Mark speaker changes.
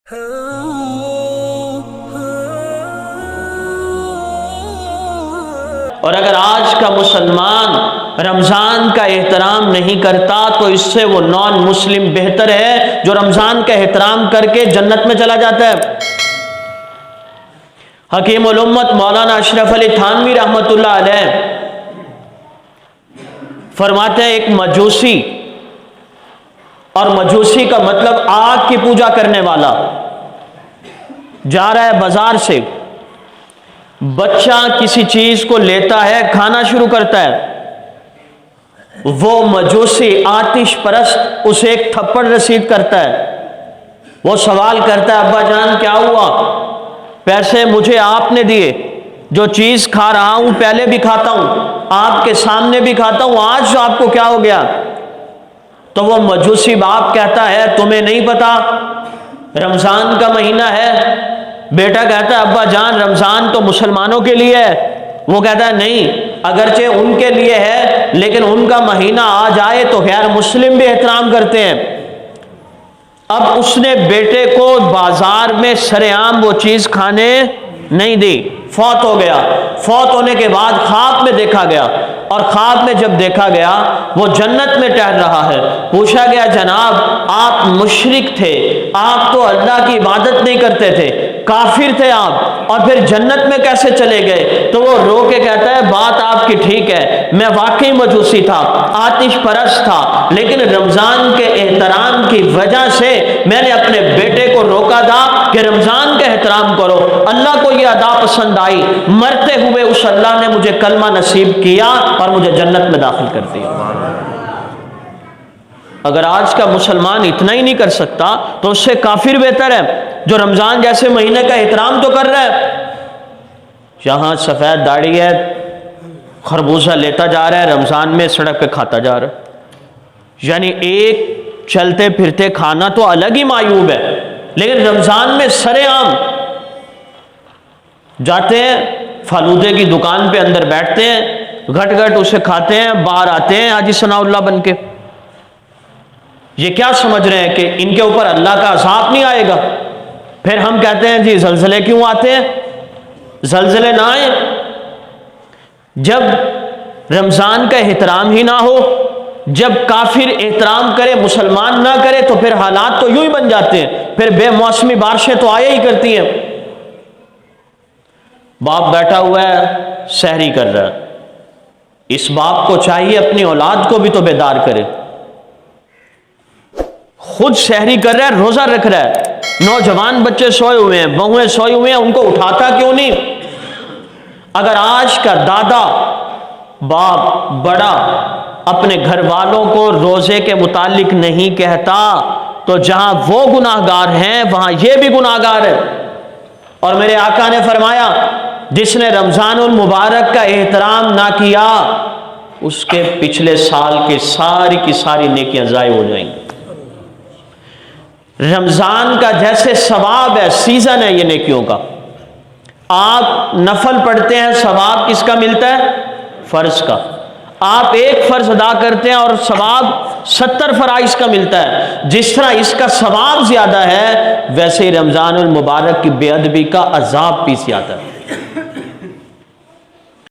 Speaker 1: और अगर आज का मुसलमान रमज़ान का एहतराम नहीं करता तो इससे वो नॉन मुस्लिम बेहतर है जो रमज़ान का एहतराम करके जन्नत में चला जाता है। हकीम उल उम्मत मौलाना अशरफ अली थानवी रहमतुल्लाह अलैह फरमाते हैं, एक मजूसी, और मजूसी का मतलब आग की पूजा करने वाला, जा रहा है बाजार से, बच्चा किसी चीज को लेता है, खाना शुरू करता है, वो मजूसी आतिश परस्त उसे एक थप्पड़ रसीद करता है। वो सवाल करता है, अब्बा जान क्या हुआ? पैसे मुझे आपने दिए, जो चीज खा रहा हूं पहले भी खाता हूं, आपके सामने भी खाता हूं, आज आपको क्या हो गया? तो वो मजूसी बाप कहता है, तुम्हें नहीं पता रमजान का महीना है? बेटा कहता है, अब्बा जान रमजान तो मुसलमानों के लिए है। वो कहता है, नहीं, अगरचे उनके लिए है लेकिन उनका महीना आ जाए तो खैर मुस्लिम भी एहतराम करते हैं। अब उसने बेटे को बाजार में सरेआम वो चीज खाने नहीं दी, फौत हो गया। फौत होने के बाद ख्वाब में देखा गया, और ख्वाब में जब देखा गया वो जन्नत में टहल रहा है। पूछा गया, जनाब आप मुशरिक थे, आप तो अल्लाह की इबादत नहीं करते थे, काफिर थे आप, और फिर जन्नत में कैसे चले गए? तो वो रो के कहता है, बात आपकी ठीक है, मैं वाकई मजूसी था, आतिश परस्त था, लेकिन रमजान के एहतराम की वजह से मैंने अपने बेटे को रोका था कि रमजान का एहतराम करो। अल्लाह को यह अदा पसंद आई, मरते हुए उस अल्लाह ने मुझे कलमा नसीब किया और मुझे जन्नत में दाखिल कर दिया। अगर आज का मुसलमान इतना ही नहीं कर सकता तो उससे काफिर बेहतर है जो रमजान जैसे महीने का एहतराम तो कर रहा है। यहां सफेद दाढ़ी है, खरबूजा लेता जा रहा है, रमजान में सड़क पे खाता जा रहा है। यानी एक चलते फिरते खाना तो अलग ही मायूब है, लेकिन रमजान में सरेआम जाते हैं, फालूदे की दुकान पे अंदर बैठते हैं, घट घट उसे खाते हैं, बाहर आते हैं हाजी सनाउल्लाह बन के। ये क्या समझ रहे हैं कि इनके ऊपर अल्लाह का अज़ाब नहीं आएगा? फिर हम कहते हैं जी ज़लज़ले क्यों आते हैं? ज़लज़ले ना आए जब रमज़ान का एहतराम ही ना हो, जब काफिर एहतराम करे मुसलमान ना करे, तो फिर हालात तो यूं ही बन जाते हैं, फिर बेमौसमी बारिशें तो आया ही करती हैं। बाप बैठा हुआ है, सहरी कर रहा है, इस बाप को चाहिए अपनी औलाद को भी तो बेदार करे। खुद सहरी कर रहा है, रोजा रख रहा है, नौजवान बच्चे सोए हुए हैं, बहुएं सोए हुए हैं, उनको उठाता क्यों नहीं? अगर आज का दादा बाप बड़ा अपने घर वालों को रोजे के मुतालिक नहीं कहता, तो जहां वो गुनाहगार हैं वहां ये भी गुनाहगार है। और मेरे आका ने फरमाया, जिसने रमजानुल मुबारक का एहतराम ना किया उसके पिछले साल की सारी नेकियां जाय हो जाएंगी। रमजान का जैसे सवाब है, सीजन है ये नेकियों का। आप नफल पढ़ते हैं, सवाब किसका मिलता है? फर्ज का। आप एक फर्ज अदा करते हैं और सवाब 70 फराइज का मिलता है। जिस तरह इसका सवाब ज्यादा है, वैसे ही रमजानुल मुबारक की बेअदबी का अजाब भी ज्यादा है।